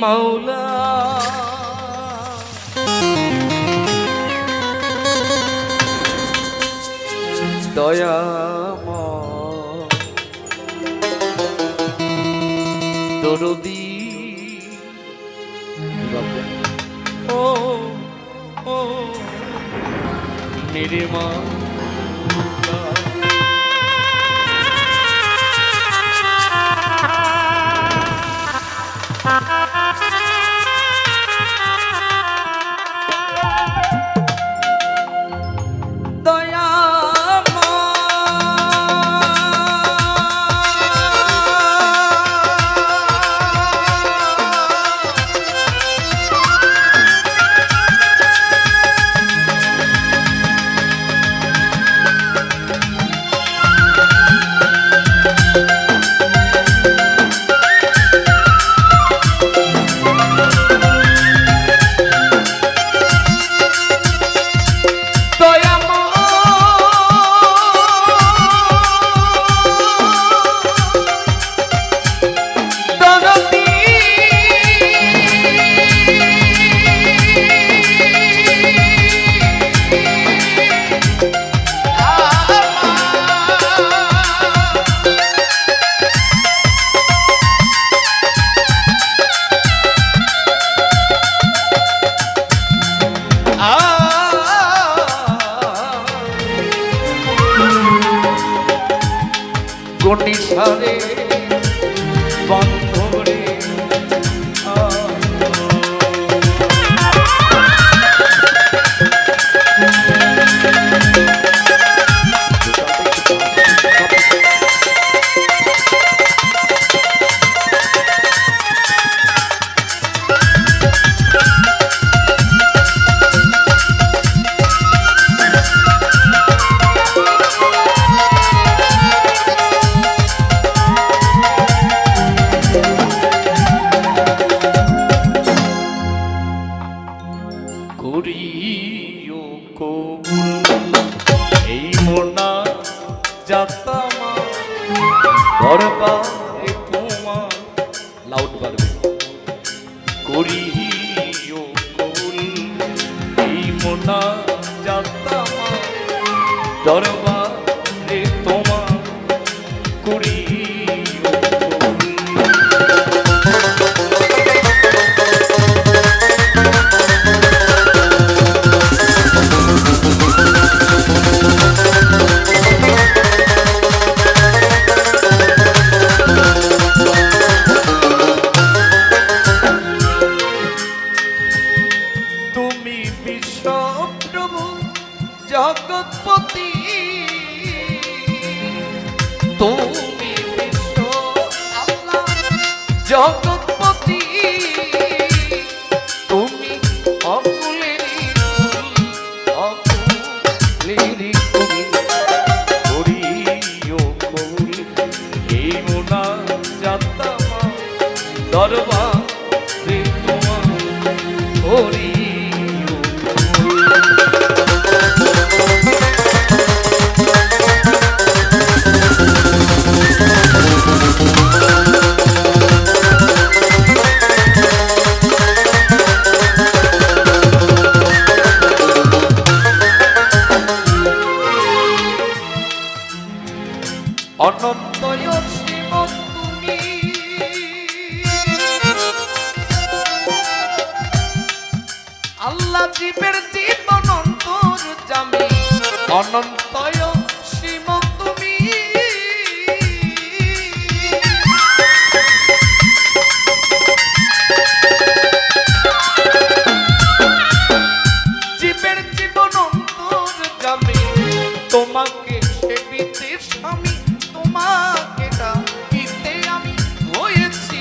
মাওলা দয়াময় দরদি ও ও মেরে মা গন্ডিসারে বন্ধরে করিও কবুল এই মোনা যাত্রা দরবারে তোমার লাউড বাড়বে করিও কবুল এই মোনা যাত্রা দরবারে তোমার করিও জগৎপতি তুমি বিশ্ব আল্লাহ জগৎপতি তুমি অকুলেরি করিও কবুল এই মোনা যাত্রা দরবারে তোমার করিও অনন্তয় শিব তুমি আল্লাহ জীবের জীবন অন্তর জামি অনন্তয় শিব তুমি জীবের জীবন অন্তর জামি তোমাকে সেবিতে স্বামী তোমাকে ডাকিতে আমি হয়েছি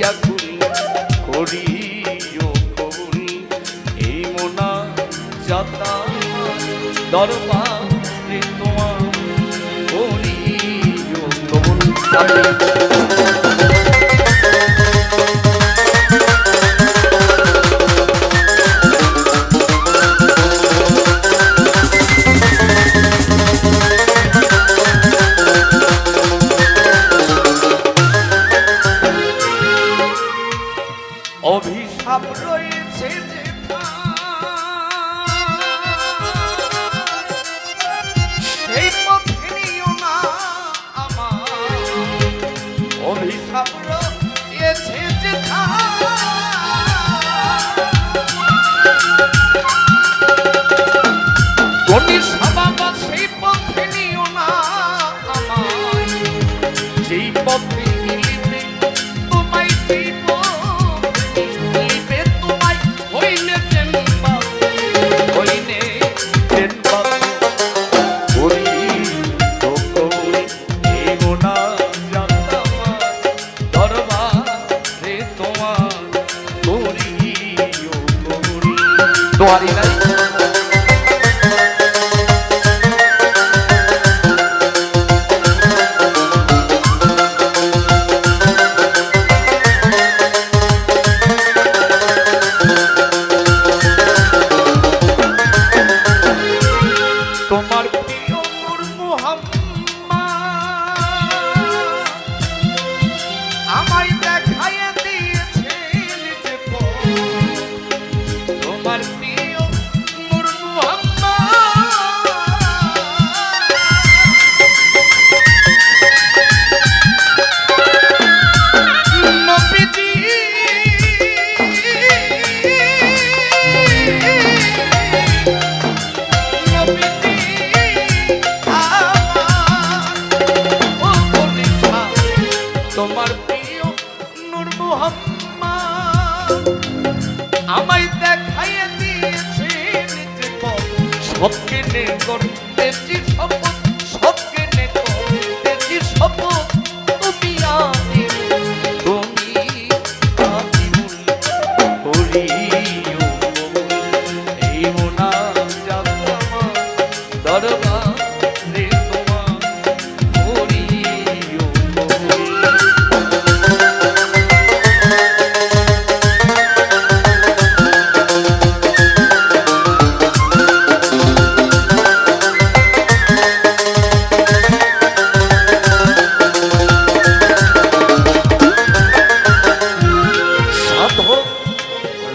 আকুল করিও কবুল এই মোনা যাত্রা দরবারে তোমার করিও কবুল বাবা সেই পথে নিও না আমায়, যেই পথে নিলে তোমায় দিব, নিবে তোমায় হইলে জেনবা, হইলে জেনবা করি কবুল, এগো না যাতা দরবারে তোমার করিও কবুল। দোয়ারি নাই তোমার প্রিয় নূর মুহাম্মদ আমায় দেখাইয়া দিয়েছেন যে পথ। তোমার প্রিয় নূর মুহাম্মদ নবীজি তোমার প্রিয় নূর মুহাম্মদ আমায় দেখাইয়া দিয়েছেন যে পথ। সৎকে করতেছি শপথ, সৎকে করতেছি শপথ, তুমি আমি তুমি আদিমুল করিও কবুল, এই মোনাজাত আমার দরবারে তোমার করিও কবুল।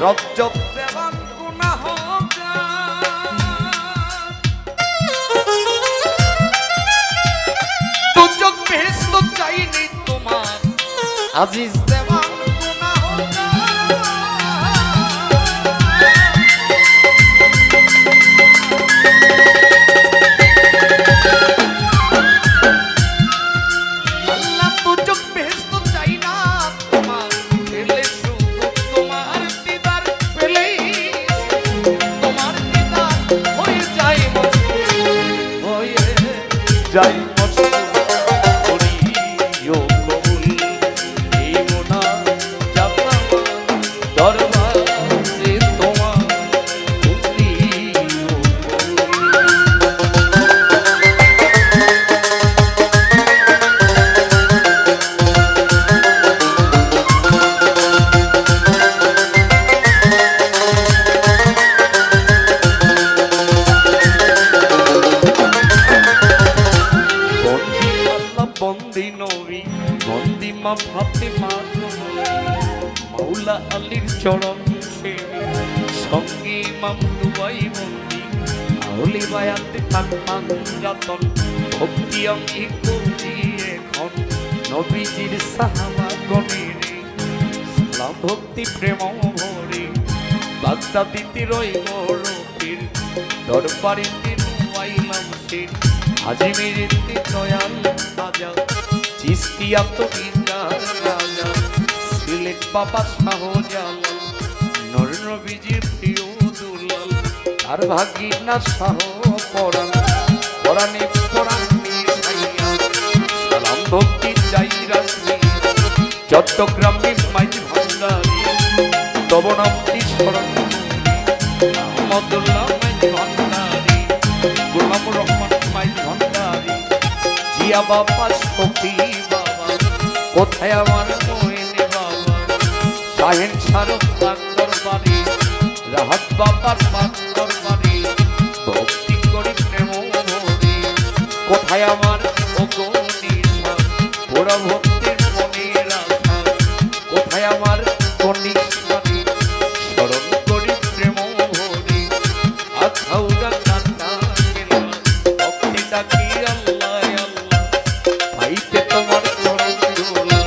রজ্জব দেওয়ান গুনাহ দুজক বেহেশত চাইনি তোমার আজিজ দেওয়ান গুনাহ আল্লাহ দুজক বেহেশত চাই না তোমার, পেলে শুধু তোমার দিদার, পেলেই তোমার দিদার হয়ে যায় মজবুর, হয়ে যায় মজবুর করিও কবুল, এই মোনাজাত আমার দরবারে তোমার করিও কবুল। বন্দি নবী বন্দি মা ফাতেমা, মাওলা আলীর চরণ সেবী, সঙ্গী ইমাম দুবাই বন্দি, আউলি বায়াতে থাকমান যাতন, ভক্তি অঙ্গি করি এখন নবীজির সাহাবা গণের, সালাম ভক্তি প্রেম ভরে বাগদাদিতে রই গরতির, দরবারিতে নুয়াইলাম শের, আজমিরিতে দয়াল রাজা, চিস্তিয়া তো বিদ্যার রাজা, সিলেট বাবা শাহজালাল, নূর নবীজির প্রিয় দুলাল, তার ভাগিনা শাহ পরাণ, পরাণে পরাণ মিশাইয়া, সালাম ভক্তি চাই রাখি চট্টগ্রামে মাইজ ভান্ডারি, তব নামটি স্মরণ আহমদুল্লাহ মাইজ ভান্ডারি, গোলাম রহমান মাইজ ভান্ডারি, জিয়া বাবা শফি বাবা, কোথায় আমার মোহিনী বাবা, শাহেন শারফ পাক দরবারি, রাহাত বাবার পাক দরবারি, ভক্তি করি প্রেম ভরি, কোথায় আমার অগণী পুরা ভক্তির মনে রাখা, কোথায় আমার কনিষ্ঠানি স্মরণ করি প্রেম ভরি, আখাউড়া কান্না গেলাম ভক্তি ডাকি আল্লাহ আল্লাহ, পাইতে তোমার চরণ ধুলা,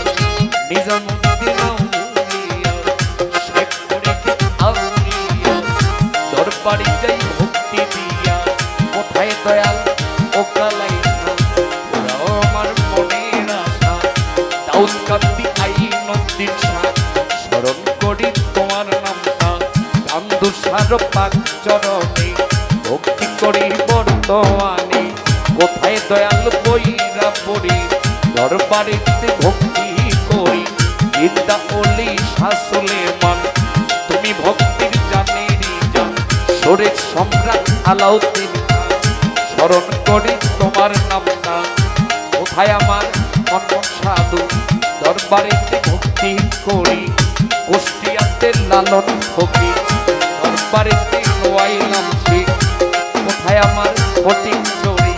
নিজামুদ্দিন আউলিয়া, শেখ ফরিদ আউলিয়া, দরবারি যাই ভক্তি দিয়া, কোথায় ও কালাইনা ওরাও আমার মনের আশা দাউদ কান্দি আইনুদ্দিন শাহ স্মরণ করি তোমার নামটা কান্দু সার পাক চরণে ভক্তি করি বর্তমানে কোথায় দয়াল বইরা পড়ি দরবারেতে ভক্তি করি জিন্দা ওলি শাহ সুলেমান তুমি ভক্তির জানেরই জান শরীর সম্রাট আলাউদ্দিন খান স্মরণ করি তোমার নামটা কোথায় আমার মন সাধু দরবারেতে ভক্তি করি কুষ্টিয়াতে লালন ফকির দরবারেতে নোয়াইলাম শিখ কোথায় আমার ফটিক চুরি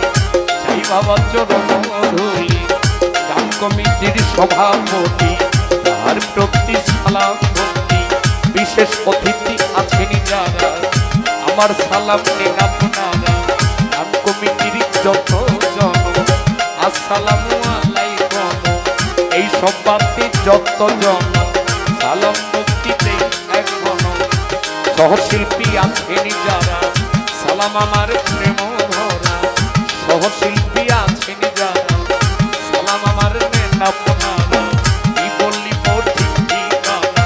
চাই বাবা চরণ ধুলি গান কমিটির সভাপতি তার প্রতি সালাম ভক্তি বিশেষ অতিথি আছেন যারা আমার সালাম নেন আপনারা গান কমিটির যত জন আসসালামু আলাইকুম এই সব বাতি যত জন সালাম মুক্তিতে এখনো সহশিল্পী আছেন যারা সালাম আমার প্রেম ভরা সহশিল্পী আছেন যারা সালাম আমার নেন আপনারা কি বললি ঠিক ঠিকানা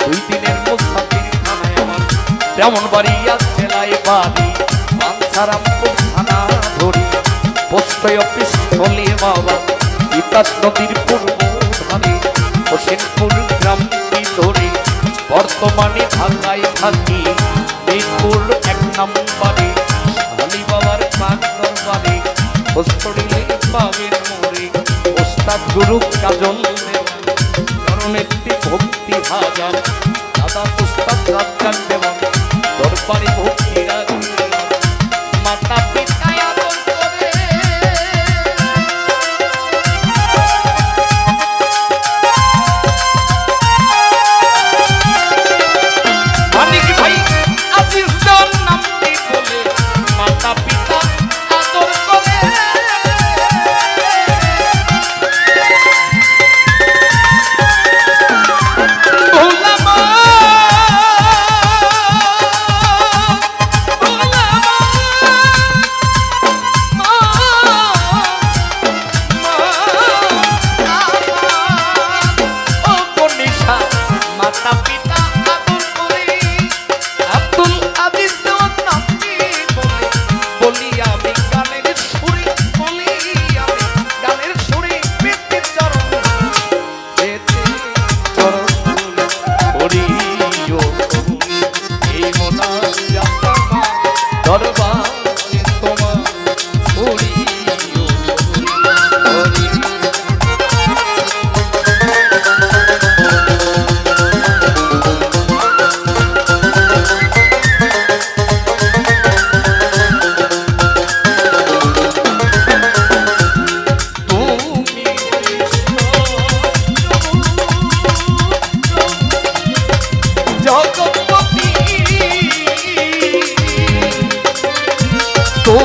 2 দিনের মুসাফির খানায় আমার তেমন বাড়ি জেলায় বাড়ি বাঞ্ছারামপুর থানা ধরি পোস্ট অফিস হলে বাবা ইতাস নদীর পূর্ব ধারে হোসেনপুর গ্রামটি ধরে বর্তমানে ঢাকায় থাকি মেদিনীপুর 1 নম্বরে আলী বাবার কান দরবারে খোঁজ করিলে পাবেন মোরে ওস্তাদ গুরু কাজল দেওয়ান চরণেতে ভক্তি হাজার দাদা ওস্তাদ রাজ্জাক দেওয়ান দরবারে ভক্তি রাখলেন মাতা পিতায় আদর করে মানিক ভাই আজিজ জন নামটি বলে মাতা পিতা আদর করে মাতা পিতা আদর করে আব্দুল আজিজ জন নামটি বলে বলি আমি গানের সুরে বলি আমি গানের সুরে পেতে চরণ পেতে চরণ করিও এই মোনা যাত্রা দরবার তোমার করিও জগৎপতি তো